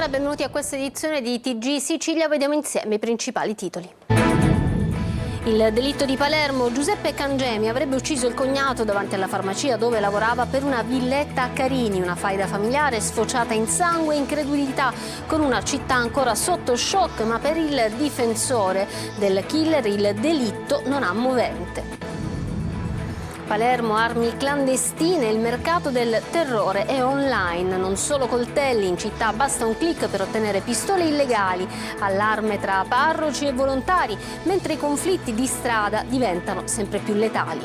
buonasera, benvenuti a questa edizione di TG Sicilia. Vediamo insieme i principali titoli. Il delitto di Palermo: Giuseppe Cangemi avrebbe ucciso il cognato davanti alla farmacia dove lavorava per una villetta a Carini. Una faida familiare sfociata in sangue e incredulità, con una città ancora sotto shock, ma per il difensore del killer il delitto non ha movente. Palermo, armi clandestine, il mercato del terrore è online, non solo coltelli, in città basta un click per ottenere pistole illegali, allarme tra parroci e volontari, mentre i conflitti di strada diventano sempre più letali.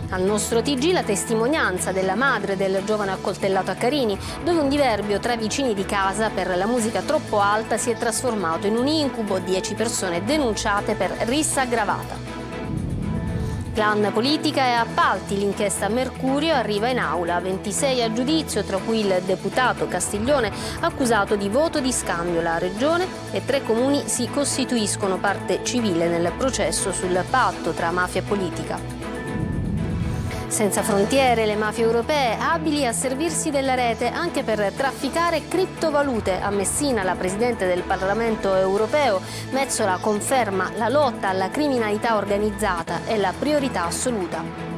Al nostro TG la testimonianza della madre del giovane accoltellato a Carini, dove un diverbio tra vicini di casa per la musica troppo alta si è trasformato in un incubo, 10 persone denunciate per rissa aggravata. Clan, politica e appalti, l'inchiesta Mercurio arriva in aula, 26 a giudizio, tra cui il deputato Castiglione accusato di voto di scambio. La regione e 3 comuni si costituiscono parte civile nel processo sul patto tra mafia e politica. Senza frontiere, le mafie europee abili a servirsi della rete anche per trafficare criptovalute. A Messina la Presidente del Parlamento europeo Metsola conferma: la lotta alla criminalità organizzata è la priorità assoluta.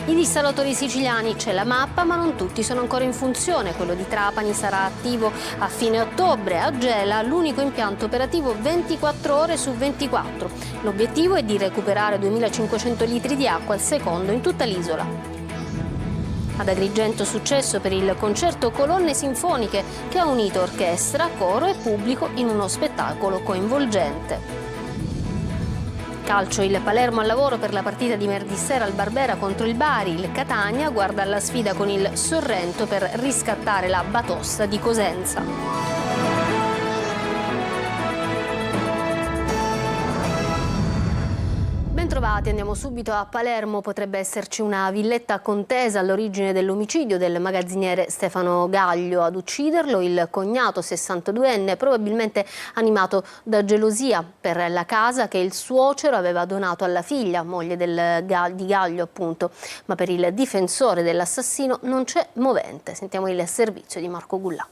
I dissalatori siciliani: c'è la mappa ma non tutti sono ancora in funzione. Quello di Trapani sarà attivo a fine ottobre. A Gela l'unico impianto operativo 24 ore su 24. L'obiettivo è di recuperare 2500 litri di acqua al secondo in tutta l'isola. Ad Agrigento successo per il concerto Colonne Sinfoniche, che ha unito orchestra, coro e pubblico in uno spettacolo coinvolgente. Calcio: il Palermo al lavoro per la partita di venerdì sera al Barbera contro il Bari. Il Catania guarda alla sfida con il Sorrento per riscattare la batosta di Cosenza. Bentrovati, andiamo subito a Palermo. Potrebbe esserci una villetta contesa all'origine dell'omicidio del magazziniere Stefano Gaglio. Ad ucciderlo il cognato 62enne, probabilmente animato da gelosia per la casa che il suocero aveva donato alla figlia, moglie di Gaglio appunto. Ma per il difensore dell'assassino non c'è movente. Sentiamo il servizio di Marco Gullà.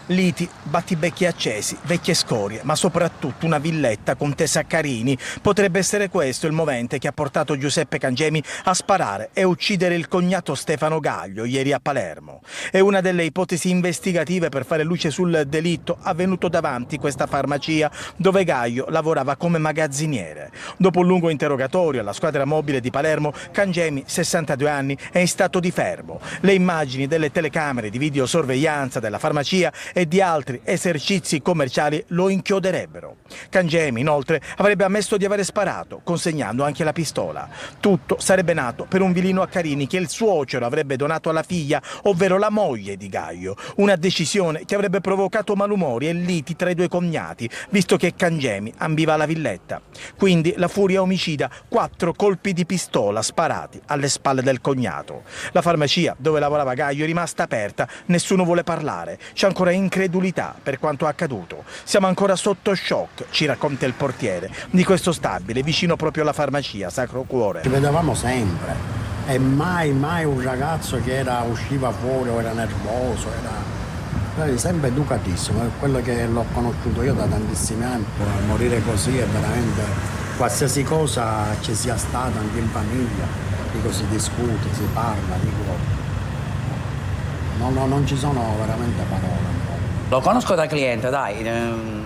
Liti, battibecchi accesi, vecchie scorie, ma soprattutto una villetta contesa a Carini. Potrebbe essere questo il movente che ha portato Giuseppe Cangemi a sparare e uccidere il cognato Stefano Gaglio ieri a Palermo. È una delle ipotesi investigative per fare luce sul delitto avvenuto davanti questa farmacia dove Gaglio lavorava come magazziniere. Dopo un lungo interrogatorio alla squadra mobile di Palermo, Cangemi, 62 anni, è in stato di fermo. Le immagini delle telecamere di videosorveglianza della farmacia e di altri esercizi commerciali lo inchioderebbero. Cangemi, inoltre, avrebbe ammesso di avere sparato, consegnando anche la pistola. Tutto sarebbe nato per un vilino a Carini che il suocero avrebbe donato alla figlia, ovvero la moglie di Gaglio. Una decisione che avrebbe provocato malumori e liti tra i due cognati, visto che Cangemi ambiva la villetta. Quindi la furia omicida, 4 colpi di pistola sparati alle spalle del cognato. La farmacia dove lavorava Gaglio è rimasta aperta, nessuno vuole parlare. C'è ancora incredulità per quanto accaduto. Siamo ancora sotto shock, ci racconta il portiere di questo stabile vicino proprio alla farmacia Sacro Cuore. Ci vedevamo sempre e mai un ragazzo che usciva fuori o era nervoso, era sempre educatissimo. È quello che l'ho conosciuto io da tantissimi anni. Morire così è veramente, qualsiasi cosa ci sia stata anche in famiglia, dico, si discute, si parla, dico, non ci sono veramente parole. Lo conosco da cliente, dai,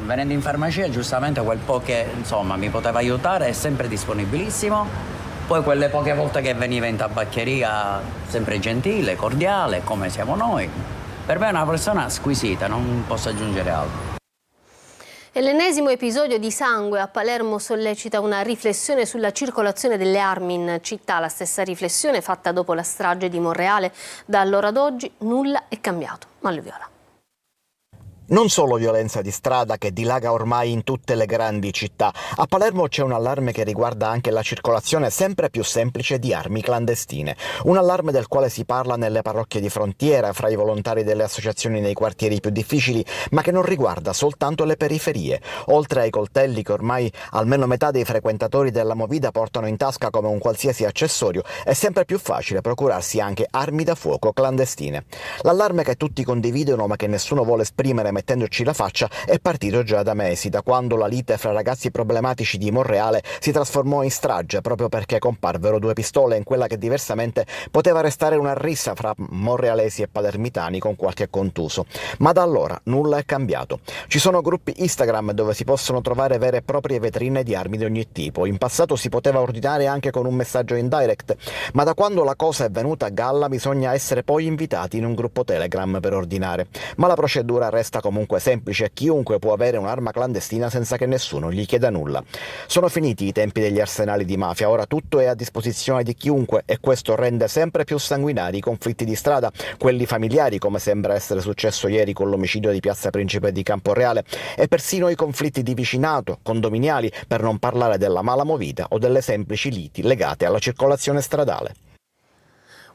venendo in farmacia giustamente quel po' che insomma mi poteva aiutare, è sempre disponibilissimo. Poi quelle poche volte che veniva in tabaccheria, sempre gentile, cordiale, come siamo noi. Per me è una persona squisita, non posso aggiungere altro. E l'ennesimo episodio di sangue a Palermo sollecita una riflessione sulla circolazione delle armi in città. La stessa riflessione fatta dopo la strage di Monreale. Da allora ad oggi nulla è cambiato. Manlio Viola. Non solo violenza di strada che dilaga ormai in tutte le grandi città. A Palermo c'è un allarme che riguarda anche la circolazione sempre più semplice di armi clandestine. Un allarme del quale si parla nelle parrocchie di frontiera, fra i volontari delle associazioni nei quartieri più difficili, ma che non riguarda soltanto le periferie. Oltre ai coltelli che ormai almeno metà dei frequentatori della Movida portano in tasca come un qualsiasi accessorio, è sempre più facile procurarsi anche armi da fuoco clandestine. L'allarme che tutti condividono ma che nessuno vuole esprimere mettendoci la faccia è partito già da mesi, da quando la lite fra ragazzi problematici di Monreale si trasformò in strage proprio perché comparvero due pistole in quella che diversamente poteva restare una rissa fra monrealesi e palermitani con qualche contuso. Ma da allora nulla è cambiato. Ci sono gruppi Instagram dove si possono trovare vere e proprie vetrine di armi di ogni tipo. In passato si poteva ordinare anche con un messaggio in direct, ma da quando la cosa è venuta a galla bisogna essere poi invitati in un gruppo Telegram per ordinare. Ma la procedura resta comunque semplice, chiunque può avere un'arma clandestina senza che nessuno gli chieda nulla. Sono finiti i tempi degli arsenali di mafia, ora tutto è a disposizione di chiunque e questo rende sempre più sanguinari i conflitti di strada, quelli familiari come sembra essere successo ieri con l'omicidio di Piazza Principe di Camporeale, e persino i conflitti di vicinato, condominiali, per non parlare della mala movida o delle semplici liti legate alla circolazione stradale.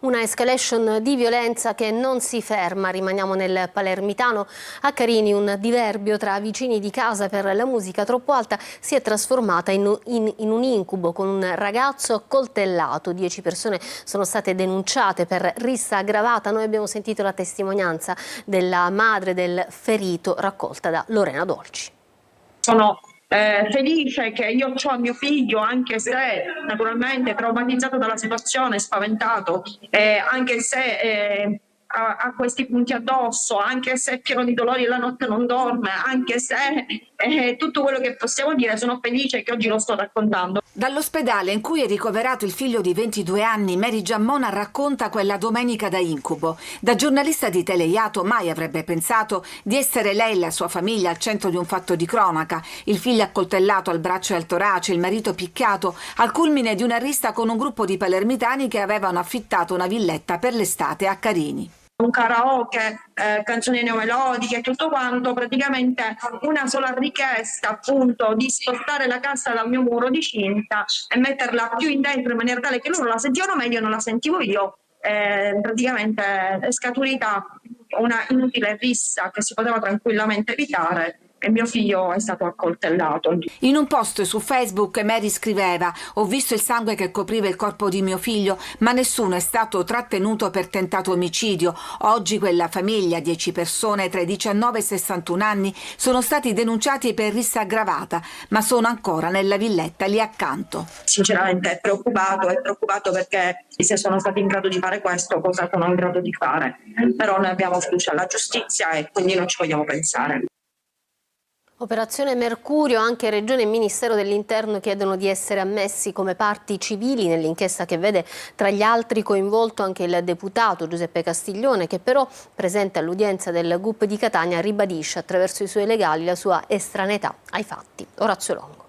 Una escalation di violenza che non si ferma. Rimaniamo nel palermitano. A Carini un diverbio tra vicini di casa per la musica troppo alta si è trasformata in un incubo, con un ragazzo accoltellato. 10 persone sono state denunciate per rissa aggravata. Noi abbiamo sentito la testimonianza della madre del ferito raccolta da Lorena Dolci. Sono felice che io ho mio figlio, anche se naturalmente traumatizzato dalla situazione, spaventato, anche se ha questi punti addosso, anche se è pieno di dolori e la notte non dorme, anche se tutto quello che possiamo dire, sono felice che oggi lo sto raccontando. Dall'ospedale in cui è ricoverato il figlio di 22 anni, Mary Giammona racconta quella domenica da incubo. Da giornalista di Teleiato mai avrebbe pensato di essere lei e la sua famiglia al centro di un fatto di cronaca. Il figlio accoltellato al braccio e al torace, il marito picchiato, al culmine di una rissa con un gruppo di palermitani che avevano affittato una villetta per l'estate a Carini. Un karaoke, canzoni neomelodiche, tutto quanto, praticamente una sola richiesta, appunto, di spostare la cassa dal mio muro di cinta e metterla più in dentro in maniera tale che loro la sentivano meglio e non la sentivo io. Praticamente è scaturita una inutile rissa che si poteva tranquillamente evitare. E mio figlio è stato accoltellato. In un post su Facebook Mary scriveva: ho visto il sangue che copriva il corpo di mio figlio, ma nessuno è stato trattenuto per tentato omicidio. Oggi quella famiglia, 10 persone tra i 19 e i 61 anni, sono stati denunciati per rissa aggravata, ma sono ancora nella villetta lì accanto. Sinceramente è preoccupato perché se sono stati in grado di fare questo, cosa sono in grado di fare. Però noi abbiamo fiducia alla giustizia e quindi non ci vogliamo pensare. Operazione Mercurio, anche Regione e Ministero dell'Interno chiedono di essere ammessi come parti civili nell'inchiesta che vede tra gli altri coinvolto anche il deputato Giuseppe Castiglione, che però, presente all'udienza del GUP di Catania, ribadisce attraverso i suoi legali la sua estraneità ai fatti. Orazio Longo.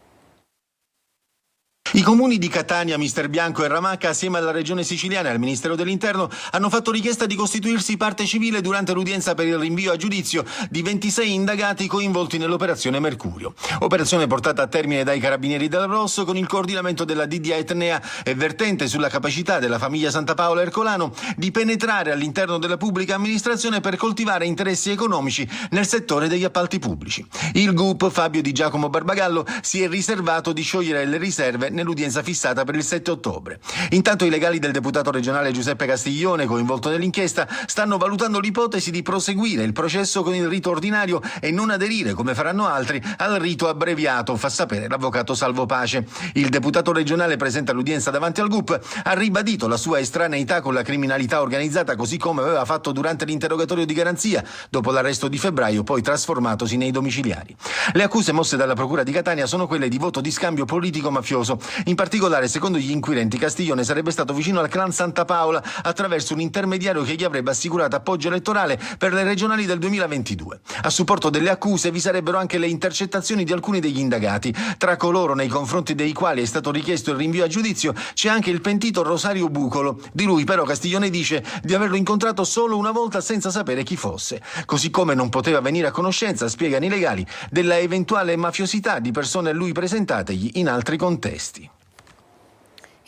I comuni di Catania, Misterbianco e Ramacca, assieme alla Regione Siciliana e al Ministero dell'Interno, hanno fatto richiesta di costituirsi parte civile durante l'udienza per il rinvio a giudizio di 26 indagati coinvolti nell'operazione Mercurio. Operazione portata a termine dai Carabinieri del Rosso con il coordinamento della DDA Etnea e vertente sulla capacità della famiglia Santa Paola Ercolano di penetrare all'interno della pubblica amministrazione per coltivare interessi economici nel settore degli appalti pubblici. Il GUP Fabio Di Giacomo Barbagallo si è riservato di sciogliere le riserve nell'udienza fissata per il 7 ottobre. Intanto i legali del deputato regionale Giuseppe Castiglione, coinvolto nell'inchiesta, stanno valutando l'ipotesi di proseguire il processo con il rito ordinario e non aderire, come faranno altri, al rito abbreviato, fa sapere l'avvocato Salvo Pace. Il deputato regionale presente all'udienza davanti al GUP ha ribadito la sua estraneità con la criminalità organizzata, così come aveva fatto durante l'interrogatorio di garanzia, dopo l'arresto di febbraio, poi trasformatosi nei domiciliari. Le accuse mosse dalla Procura di Catania sono quelle di voto di scambio politico-mafioso In particolare, secondo gli inquirenti, Castiglione sarebbe stato vicino al clan Santa Paola attraverso un intermediario che gli avrebbe assicurato appoggio elettorale per le regionali del 2022. A supporto delle accuse vi sarebbero anche le intercettazioni di alcuni degli indagati. Tra coloro nei confronti dei quali è stato richiesto il rinvio a giudizio c'è anche il pentito Rosario Bucolo. Di lui però Castiglione dice di averlo incontrato solo una volta senza sapere chi fosse. Così come non poteva venire a conoscenza, spiegano i legali, della eventuale mafiosità di persone a lui presentategli in altri contesti.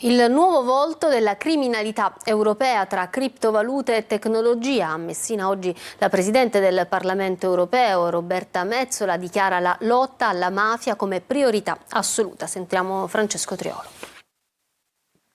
Il nuovo volto della criminalità europea tra criptovalute e tecnologia. A Messina oggi la Presidente del Parlamento europeo, Roberta Metsola, dichiara la lotta alla mafia come priorità assoluta. Sentiamo Francesco Triolo.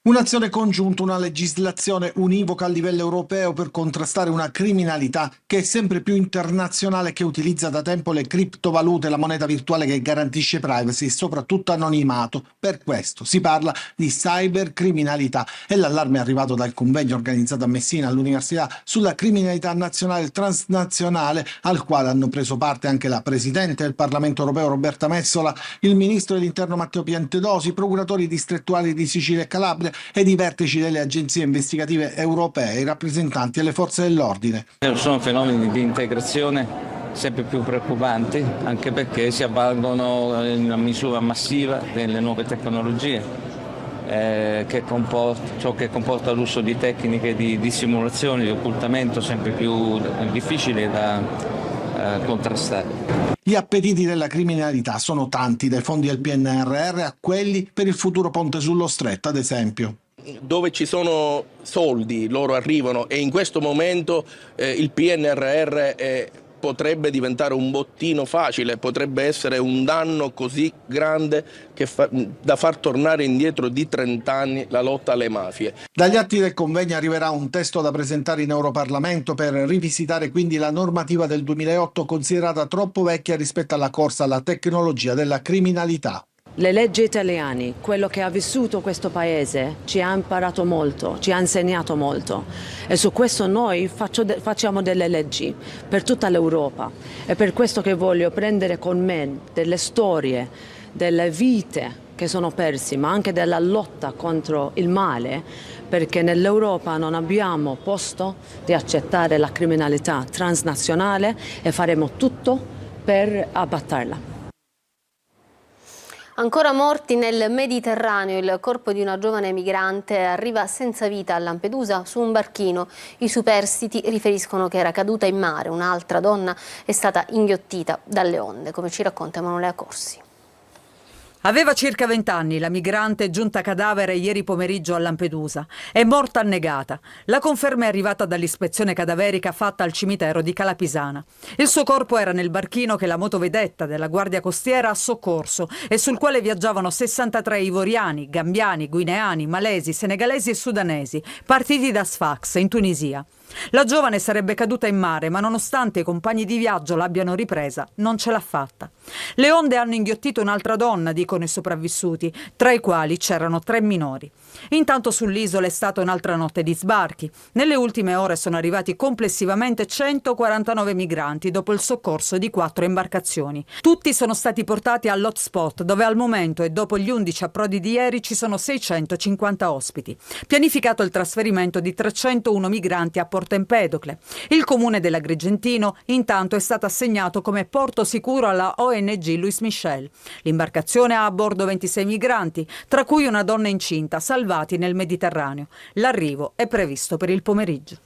Un'azione congiunta, una legislazione univoca a livello europeo per contrastare una criminalità che è sempre più internazionale e che utilizza da tempo le criptovalute, la moneta virtuale che garantisce privacy e soprattutto anonimato. Per questo si parla di cybercriminalità e l'allarme è arrivato dal convegno organizzato a Messina all'Università sulla criminalità nazionale e transnazionale, al quale hanno preso parte anche la Presidente del Parlamento europeo Roberta Metsola, il Ministro dell'Interno Matteo Piantedosi, i procuratori distrettuali di Sicilia e Calabria ed i vertici delle agenzie investigative europee, i rappresentanti delle forze dell'ordine. Sono fenomeni di integrazione sempre più preoccupanti, anche perché si avvalgono in una misura massiva delle nuove tecnologie, ciò che comporta l'uso di tecniche di dissimulazione, di occultamento sempre più difficili da contrastare. Gli appetiti della criminalità sono tanti, dai fondi del PNRR a quelli per il futuro ponte sullo Stretto, ad esempio. Dove ci sono soldi, loro arrivano, e in questo momento il PNRR potrebbe diventare un bottino facile, potrebbe essere un danno così grande da far tornare indietro di 30 anni la lotta alle mafie. Dagli atti del convegno arriverà un testo da presentare in Europarlamento per rivisitare quindi la normativa del 2008 considerata troppo vecchia rispetto alla corsa alla tecnologia della criminalità. Le leggi italiane, quello che ha vissuto questo paese, ci ha imparato molto, ci ha insegnato molto e su questo noi facciamo delle leggi per tutta l'Europa. È per questo che voglio prendere con me delle storie, delle vite che sono persi, ma anche della lotta contro il male, perché nell'Europa non abbiamo posto di accettare la criminalità transnazionale e faremo tutto per abbatterla. Ancora morti nel Mediterraneo, il corpo di una giovane migrante arriva senza vita a Lampedusa su un barchino. I superstiti riferiscono che era caduta in mare, un'altra donna è stata inghiottita dalle onde, come ci racconta Emanuele Accorsi. Aveva circa 20 anni, la migrante giunta cadavere ieri pomeriggio a Lampedusa. È morta annegata. La conferma è arrivata dall'ispezione cadaverica fatta al cimitero di Calapisana. Il suo corpo era nel barchino che la motovedetta della Guardia Costiera ha soccorso e sul quale viaggiavano 63 ivoriani, gambiani, guineani, malesi, senegalesi e sudanesi, partiti da Sfax, in Tunisia. La giovane sarebbe caduta in mare, ma nonostante i compagni di viaggio l'abbiano ripresa, non ce l'ha fatta. Le onde hanno inghiottito un'altra donna, dicono i sopravvissuti, tra i quali c'erano 3 minori. Intanto sull'isola è stata un'altra notte di sbarchi. Nelle ultime ore sono arrivati complessivamente 149 migranti dopo il soccorso di 4 imbarcazioni. Tutti sono stati portati all'hotspot, dove al momento e dopo gli 11 approdi di ieri ci sono 650 ospiti. Pianificato il trasferimento di 301 migranti a Porto Empedocle. Il comune dell'Agrigentino intanto è stato assegnato come porto sicuro alla ONG Luis Michel. L'imbarcazione ha a bordo 26 migranti, tra cui una donna incinta, salvati nel Mediterraneo. L'arrivo è previsto per il pomeriggio.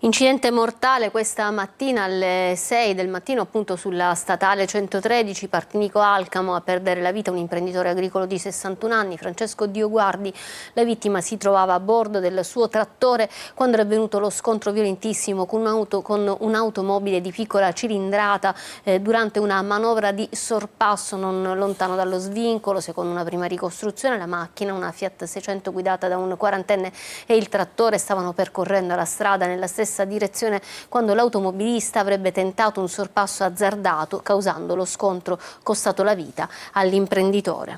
Incidente mortale questa mattina alle 6 del mattino appunto sulla statale 113 Partinico-Alcamo, a perdere la vita un imprenditore agricolo di 61 anni, Francesco Dioguardi. La vittima si trovava a bordo del suo trattore quando è avvenuto lo scontro violentissimo con un'automobile di piccola cilindrata durante una manovra di sorpasso non lontano dallo svincolo. Secondo una prima ricostruzione la macchina, una Fiat 600 guidata da un quarantenne, e il trattore stavano percorrendo la strada nella stessa direzione quando l'automobilista avrebbe tentato un sorpasso azzardato, causando lo scontro costato la vita all'imprenditore.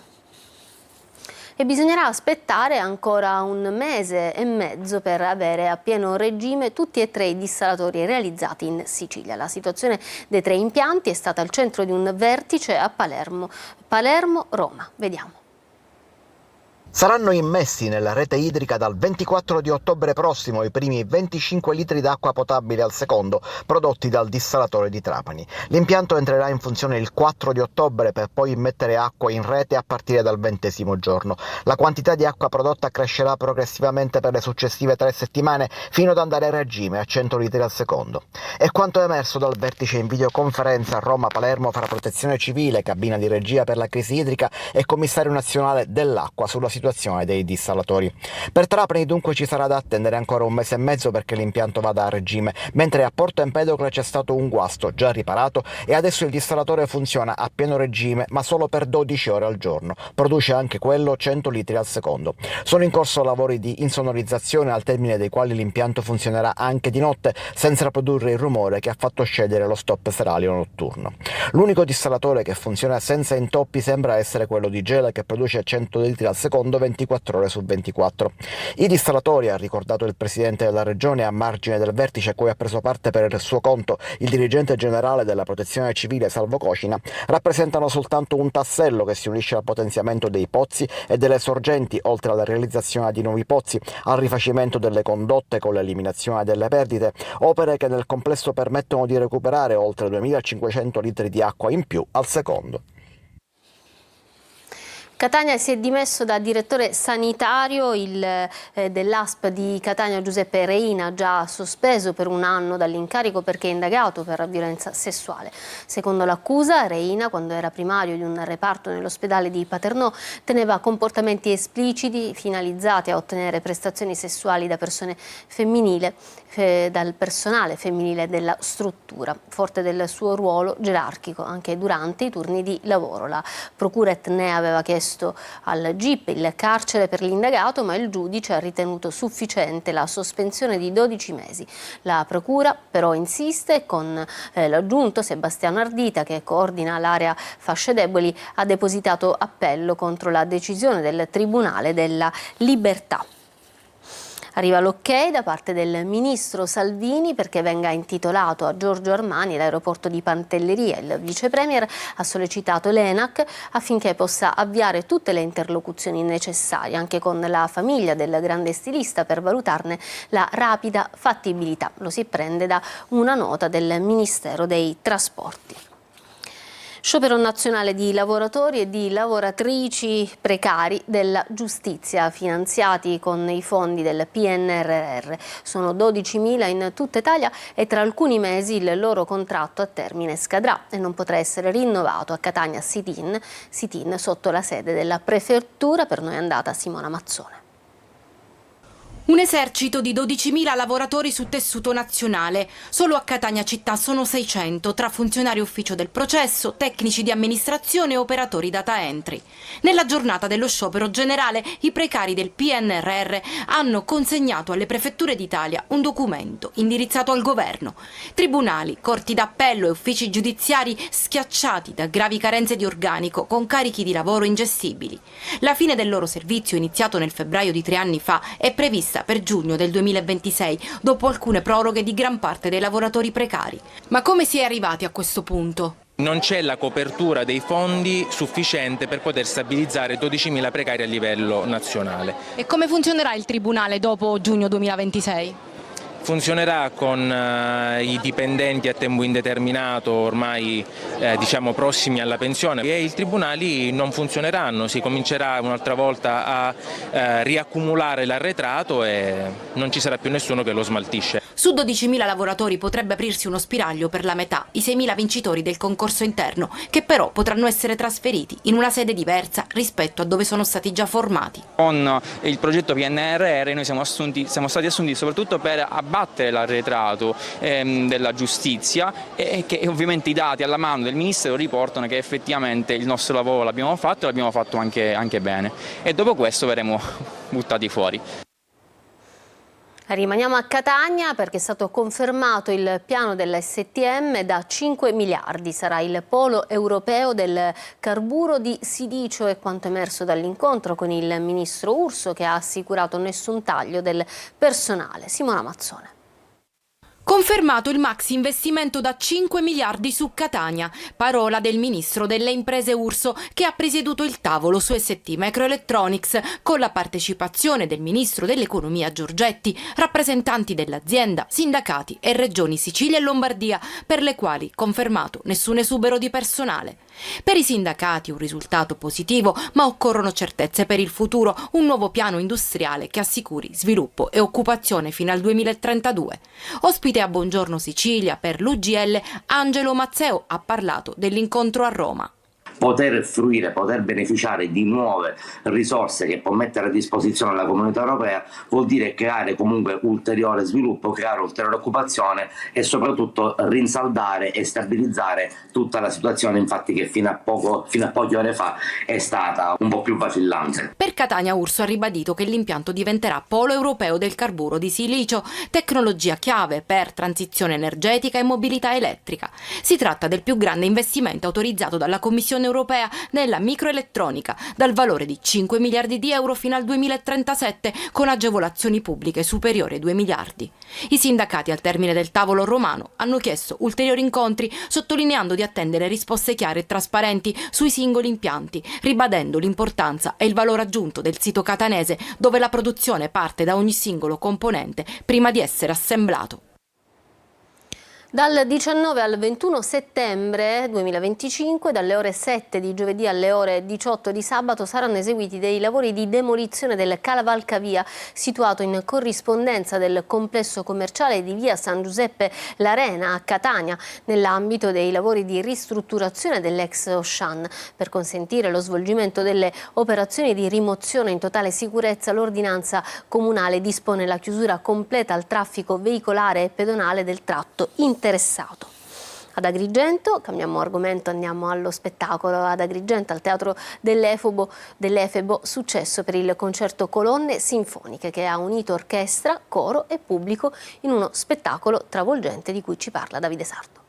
E bisognerà aspettare ancora 1 mese e mezzo per avere a pieno regime tutti e 3 i dissalatori realizzati in Sicilia. La situazione dei 3 impianti è stata al centro di un vertice a Palermo-Roma. Vediamo. Saranno immessi nella rete idrica dal 24 di ottobre prossimo i primi 25 litri d'acqua potabile al secondo prodotti dal dissalatore di Trapani. L'impianto entrerà in funzione il 4 di ottobre per poi immettere acqua in rete a partire dal 20° giorno. La quantità di acqua prodotta crescerà progressivamente per le successive 3 settimane fino ad andare a regime a 100 litri al secondo. È quanto è emerso dal vertice in videoconferenza a Roma-Palermo fra Protezione Civile, cabina di regia per la crisi idrica e Commissario nazionale dell'acqua sulla situazione dei dissalatori. Per Trapani dunque ci sarà da attendere ancora 1 mese e mezzo perché l'impianto vada a regime, mentre a Porto Empedocle c'è stato un guasto già riparato e adesso il dissalatore funziona a pieno regime ma solo per 12 ore al giorno. Produce anche quello 100 litri al secondo. Sono in corso lavori di insonorizzazione al termine dei quali l'impianto funzionerà anche di notte senza produrre il rumore che ha fatto scendere lo stop serale o notturno. L'unico dissalatore che funziona senza intoppi sembra essere quello di Gela che produce 100 litri al secondo 24 ore su 24. I dissalatori, ha ricordato il presidente della regione a margine del vertice a cui ha preso parte per il suo conto il dirigente generale della Protezione Civile Salvo Cocina, rappresentano soltanto un tassello che si unisce al potenziamento dei pozzi e delle sorgenti, oltre alla realizzazione di nuovi pozzi, al rifacimento delle condotte con l'eliminazione delle perdite, opere che nel complesso permettono di recuperare oltre 2500 litri di acqua in più al secondo. Catania si è dimesso da direttore sanitario dell'ASP di Catania Giuseppe Reina, già sospeso per 1 anno dall'incarico perché è indagato per violenza sessuale. Secondo l'accusa, Reina, quando era primario di un reparto nell'ospedale di Paternò, teneva comportamenti espliciti finalizzati a ottenere prestazioni sessuali da persone femminili, dal personale femminile della struttura, forte del suo ruolo gerarchico anche durante i turni di lavoro. La procura etnea aveva chiesto al GIP il carcere per l'indagato, ma il giudice ha ritenuto sufficiente la sospensione di 12 mesi. La procura però insiste con l'aggiunto Sebastiano Ardita, che coordina l'area fasce deboli, ha depositato appello contro la decisione del Tribunale della Libertà. Arriva l'ok da parte del ministro Salvini perché venga intitolato a Giorgio Armani l'aeroporto di Pantelleria. Il vice premier ha sollecitato l'ENAC affinché possa avviare tutte le interlocuzioni necessarie anche con la famiglia del grande stilista per valutarne la rapida fattibilità. Lo si prende da una nota del Ministero dei Trasporti. Sciopero nazionale di lavoratori e di lavoratrici precari della giustizia finanziati con i fondi del PNRR. Sono 12.000 in tutta Italia e tra alcuni mesi il loro contratto a termine scadrà e non potrà essere rinnovato. A Catania sit-in sotto la sede della prefettura. Per noi è andata Simona Mazzone. Un esercito di 12.000 lavoratori su tessuto nazionale. Solo a Catania città sono 600, tra funzionari ufficio del processo, tecnici di amministrazione e operatori data entry. Nella giornata dello sciopero generale, i precari del PNRR hanno consegnato alle prefetture d'Italia un documento indirizzato al governo. Tribunali, corti d'appello e uffici giudiziari schiacciati da gravi carenze di organico con carichi di lavoro ingestibili. La fine del loro servizio, iniziato nel febbraio di 3 anni fa, è prevista per giugno del 2026, dopo alcune proroghe di gran parte dei lavoratori precari. Ma come si è arrivati a questo punto? Non c'è la copertura dei fondi sufficiente per poter stabilizzare 12.000 precari a livello nazionale. E come funzionerà il Tribunale dopo giugno 2026? Funzionerà con i dipendenti a tempo indeterminato ormai diciamo prossimi alla pensione e i tribunali non funzioneranno, si comincerà un'altra volta a riaccumulare l'arretrato e non ci sarà più nessuno che lo smaltisce. Su 12.000 lavoratori potrebbe aprirsi uno spiraglio per la metà, i 6.000 vincitori del concorso interno, che però potranno essere trasferiti in una sede diversa rispetto a dove sono stati già formati. Con il progetto PNRR noi siamo stati assunti soprattutto per abbattere l'arretrato della giustizia e che ovviamente i dati alla mano del Ministero riportano che effettivamente il nostro lavoro l'abbiamo fatto e l'abbiamo fatto anche bene e dopo questo verremo buttati fuori. Rimaniamo a Catania perché è stato confermato il piano della STM da 5 miliardi. Sarà il polo europeo del carburo di silicio, è quanto emerso dall'incontro con il ministro Urso, che ha assicurato nessun taglio del personale. Simona Mazzone. Confermato il maxi investimento da 5 miliardi su Catania, parola del ministro delle imprese Urso, che ha presieduto il tavolo su ST Microelectronics con la partecipazione del ministro dell'economia Giorgetti, rappresentanti dell'azienda, sindacati e regioni Sicilia e Lombardia, per le quali confermato nessun esubero di personale. Per i sindacati un risultato positivo, ma occorrono certezze per il futuro, un nuovo piano industriale che assicuri sviluppo e occupazione fino al 2032. Ospite a Buongiorno Sicilia per l'UGL, Angelo Mazzeo ha parlato dell'incontro a Roma. Poter fruire, poter beneficiare di nuove risorse che può mettere a disposizione la Comunità Europea vuol dire creare comunque ulteriore sviluppo, creare ulteriore occupazione e soprattutto rinsaldare e stabilizzare tutta la situazione, infatti, che fino a poche ore fa è stata un po' più vacillante. Per Catania Urso ha ribadito che l'impianto diventerà polo europeo del carburo di silicio, tecnologia chiave per transizione energetica e mobilità elettrica. Si tratta del più grande investimento autorizzato dalla Commissione europea nella microelettronica, dal valore di 5 miliardi di euro fino al 2037, con agevolazioni pubbliche superiori ai 2 miliardi. I sindacati al termine del tavolo romano hanno chiesto ulteriori incontri, sottolineando di attendere risposte chiare e trasparenti sui singoli impianti, ribadendo l'importanza e il valore aggiunto del sito catanese, dove la produzione parte da ogni singolo componente prima di essere assemblato. Dal 19 al 21 settembre 2025, dalle ore 7 di giovedì alle ore 18 di sabato, saranno eseguiti dei lavori di demolizione del cavalcavia situato in corrispondenza del complesso commerciale di via San Giuseppe l'Arena a Catania, nell'ambito dei lavori di ristrutturazione dell'ex Auchan. Per consentire lo svolgimento delle operazioni di rimozione in totale sicurezza, l'ordinanza comunale dispone la chiusura completa al traffico veicolare e pedonale del tratto interessato. Ad Agrigento, cambiamo argomento, andiamo allo spettacolo. Ad Agrigento, al Teatro dell'Efebo, successo per il concerto Colonne Sinfoniche, che ha unito orchestra, coro e pubblico in uno spettacolo travolgente di cui ci parla Davide Sardo.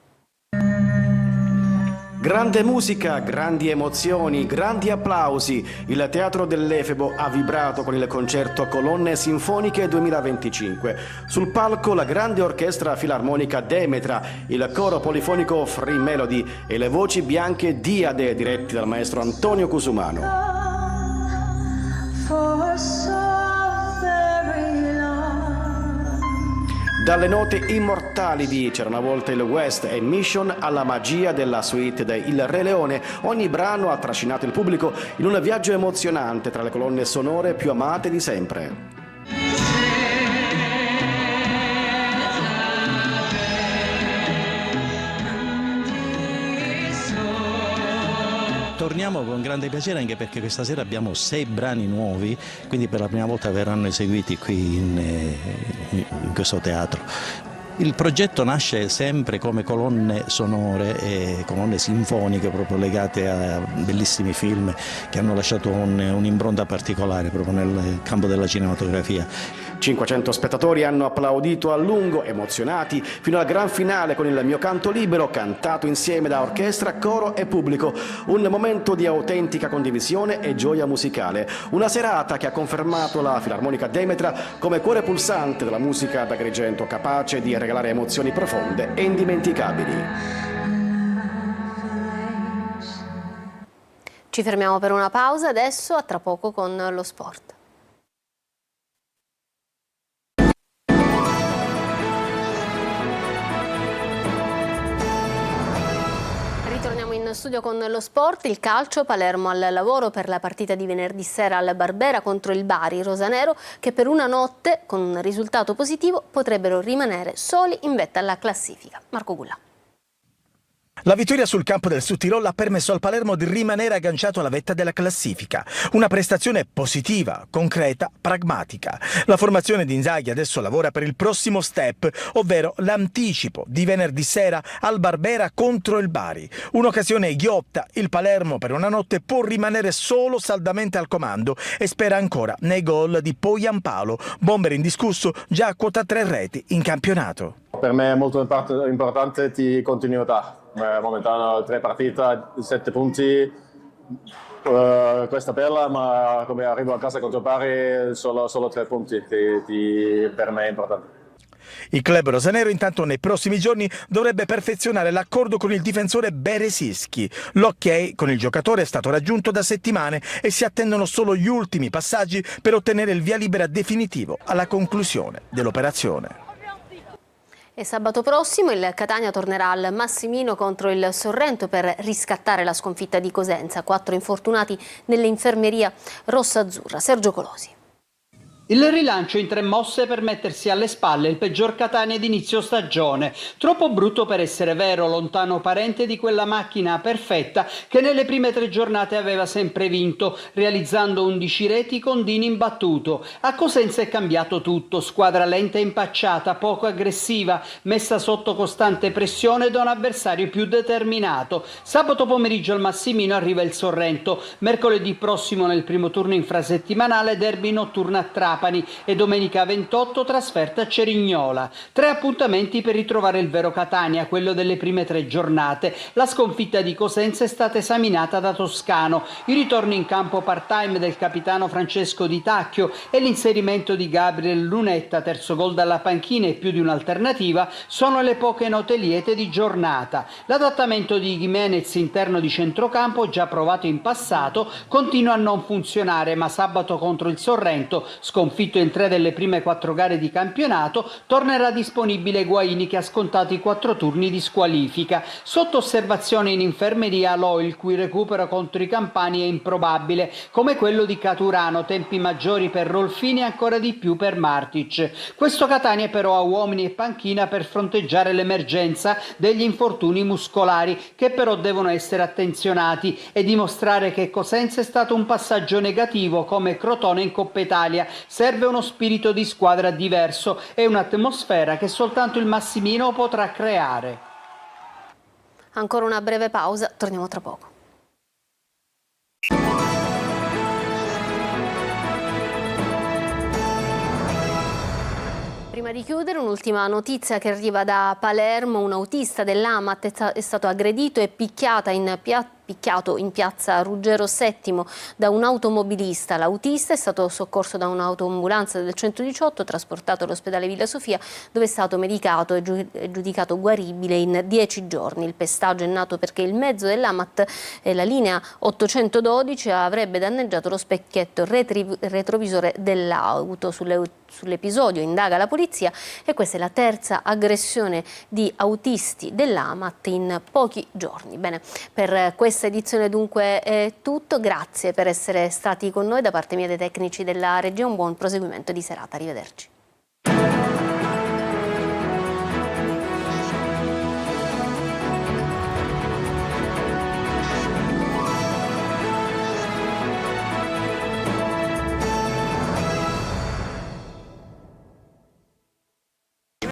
Grande musica, grandi emozioni, grandi applausi. Il Teatro dell'Efebo ha vibrato con il concerto Colonne Sinfoniche 2025. Sul palco la grande orchestra filarmonica Demetra, il coro polifonico Free Melody e le voci bianche Diade, diretti dal maestro Antonio Cusumano. Dalle note immortali di C'era una volta il West e Mission alla magia della suite di Il Re Leone, ogni brano ha trascinato il pubblico in un viaggio emozionante tra le colonne sonore più amate di sempre. Torniamo con grande piacere anche perché questa sera abbiamo 6 brani nuovi, quindi per la prima volta verranno eseguiti qui in questo teatro. Il progetto nasce sempre come colonne sonore e colonne sinfoniche proprio legate a bellissimi film che hanno lasciato un'impronta particolare proprio nel campo della cinematografia. 500 spettatori hanno applaudito a lungo, emozionati, fino al gran finale con il Mio canto libero, cantato insieme da orchestra, coro e pubblico. Un momento di autentica condivisione e gioia musicale. Una serata che ha confermato la Filarmonica Demetra come cuore pulsante della musica d'Agrigento, capace di regalare emozioni profonde e indimenticabili. Ci fermiamo per una pausa, adesso a tra poco con lo sport. In studio con lo sport, il calcio, Palermo al lavoro per la partita di venerdì sera al Barbera contro il Bari rosanero, che per una notte con un risultato positivo potrebbero rimanere soli in vetta alla classifica. Marco Gulla. La vittoria sul campo del Südtirol ha permesso al Palermo di rimanere agganciato alla vetta della classifica. Una prestazione positiva, concreta, pragmatica. La formazione di Inzaghi adesso lavora per il prossimo step, ovvero l'anticipo di venerdì sera al Barbera contro il Bari. Un'occasione ghiotta, il Palermo per una notte può rimanere solo saldamente al comando e spera ancora nei gol di Poyampalo, bomber indiscusso già a quota 3 reti in campionato. Per me è molto importante di continuità. Momentaneo 3 partite, 7 punti, questa bella, ma come arrivo a casa contro Bari solo 3 punti, per me è importante. Il club rosanero intanto nei prossimi giorni dovrebbe perfezionare l'accordo con il difensore Beresischi. L'ok con il giocatore è stato raggiunto da settimane e si attendono solo gli ultimi passaggi per ottenere il via libera definitivo alla conclusione dell'operazione. E sabato prossimo il Catania tornerà al Massimino contro il Sorrento per riscattare la sconfitta di Cosenza. 4 infortunati nell'infermeria rossa-azzurra. Sergio Colosi. Il rilancio in 3 mosse per mettersi alle spalle il peggior Catania d'inizio stagione. Troppo brutto per essere vero, lontano parente di quella macchina perfetta che nelle prime 3 giornate aveva sempre vinto, realizzando 11 reti con Dini imbattuto. A Cosenza è cambiato tutto, squadra lenta e impacciata, poco aggressiva, messa sotto costante pressione da un avversario più determinato. Sabato pomeriggio al Massimino arriva il Sorrento, mercoledì prossimo nel primo turno infrasettimanale derby notturno a Trapani e domenica 28 trasferta a Cerignola. 3 appuntamenti per ritrovare il vero Catania, quello delle prime 3 giornate. La sconfitta di Cosenza è stata esaminata da Toscano, il ritorno in campo part-time del capitano Francesco Di Tacchio e l'inserimento di Gabriel Lunetta, terzo gol dalla panchina e più di un'alternativa, sono le poche note liete di giornata. L'adattamento di Gimenez interno di centrocampo, già provato in passato, continua a non funzionare, ma sabato contro il Sorrento, sconfitto in 3 delle prime 4 gare di campionato, tornerà disponibile Guaini che ha scontato i 4 turni di squalifica. Sotto osservazione in infermeria Lo, il cui recupero contro i campani è improbabile, come quello di Caturano, tempi maggiori per Rolfini e ancora di più per Martic. Questo Catania però ha uomini e panchina per fronteggiare l'emergenza degli infortuni muscolari, che però devono essere attenzionati, e dimostrare che Cosenza è stato un passaggio negativo come Crotone in Coppa Italia. Serve uno spirito di squadra diverso e un'atmosfera che soltanto il Massimino potrà creare. Ancora una breve pausa, torniamo tra poco. Prima di chiudere, un'ultima notizia che arriva da Palermo. Un autista dell'AMAT è stato aggredito e picchiato in piazza Ruggero VII da un automobilista. L'autista è stato soccorso da un'autoambulanza del 118, trasportato all'ospedale Villa Sofia, dove è stato medicato e giudicato guaribile in 10 giorni. Il pestaggio è nato perché il mezzo dell'AMAT, la linea 812, avrebbe danneggiato lo specchietto retrovisore dell'auto. Sull'episodio indaga la polizia e questa è la 3ª aggressione di autisti dell'AMAT in pochi giorni. Bene, per questa edizione dunque è tutto. Grazie per essere stati con noi. Da parte mia e dei tecnici della regia un buon proseguimento di serata. Arrivederci.